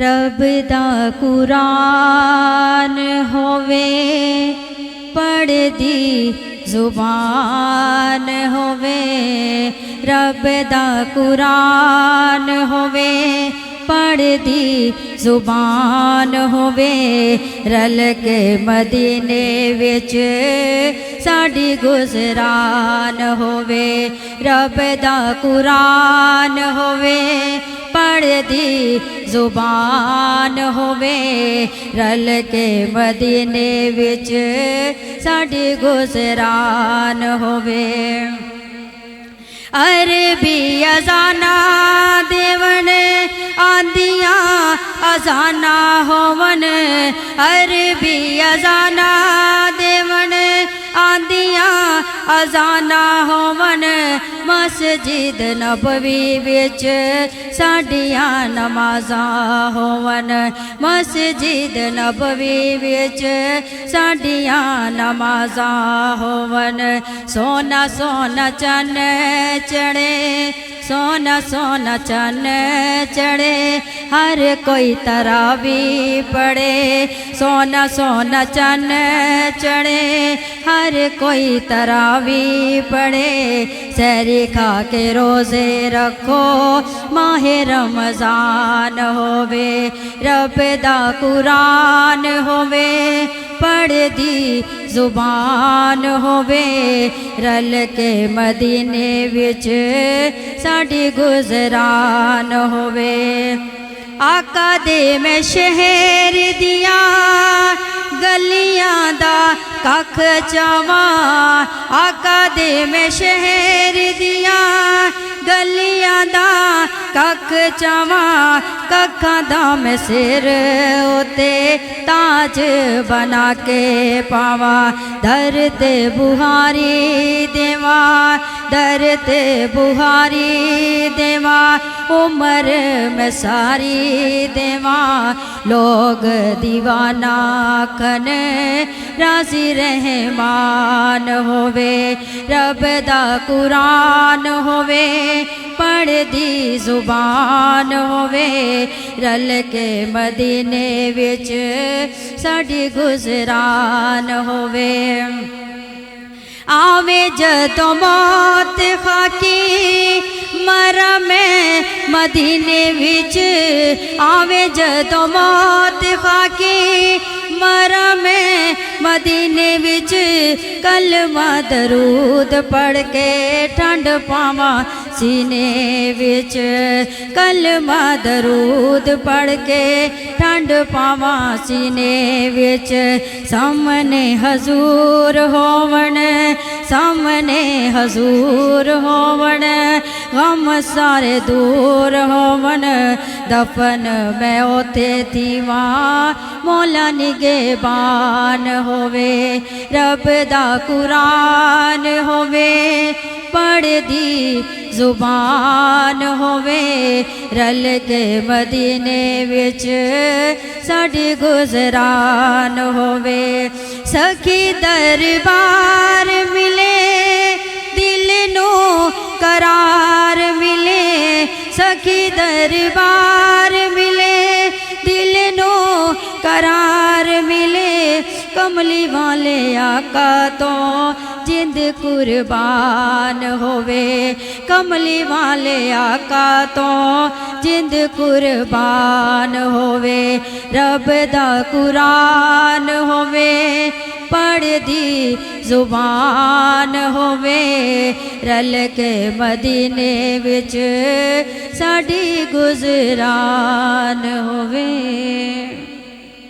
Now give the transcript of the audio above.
रब दा कुरान होवे पढ़दी जुबान होवे, रब दा कुरान होवे पढ़दी जुबान होवे, रल के मदीने विच साडी गुजरान होवे। रब दा कुरान होवे पढ़दी जुबान होवे, रल के मदीने विच साडी गुजरान होवे। अरबी अजाना देवन आंदिया अजाना होवन, अरबी अजाना देवन आंदिया अजाना होवन, मस्जिद नबवी विच साडिया नमाज़ा होवन, मस्जिद नबवी विच साडिया नमाज़ा होवन। सोना सोना चन चढ़े, सोना सोना चन चढ़े, हर कोई तरावी पढ़े, सोना सोना चन चढ़े, हर कोई तरावी पढ़े। सहरी खा के रोज़े रखो माहे रमज़ान होवे, रब दा कुरान होवे पढ़दी जुबान होवे, रल के मदीने विच साडी गुजरान होवे। आका दे मैं शहर दिया गलियां दा कख चावा, आका दे मैं शहर दिया गलियां दा कख चावा, कखा दा मैं सिर उते ताज बना के पावा। दर ते बुहारी देवा, दर ते बुहारी देवा, उम्र में सारी देवा। लोग दीवाना खन राजी रहमान होवे, रब दा कुरान होवे पढ़दी जुबान होवे, रल के मदीने विच साडी गुजरान होवे। आवे जदों मौत खाकी मरा मैं मदीने विच, आवे जदों मौत खाकी मरा मैं मदीने विच, कलमा दरूद पढ़ के ठंड पावा सीने विच, कलमा दरूद पढ़ के ठंड पावा सीने विच। सामने हजूर होवन, सामने हजूर होवन, गम सारे दूर होवन, दफन मैं ओते थीवा मौला निगहबान होवे। रब दा कुरान होवे पढ़दी जुबान होवे, रल के मदीने विच साडी गुजरान होवे। सखी दरबार मिले दिल नू करार मिले, सखी दरबार मिले दिल नू करार मिले, कमली वाले आका तो जिंद कुर्बान होवे, कमली वाले आका तो जिंद कुर्बान होवे। रब दा कुरान होवे पढ़दी जुबान होवे, रल के मदीने विच साडी गुजरान होवे।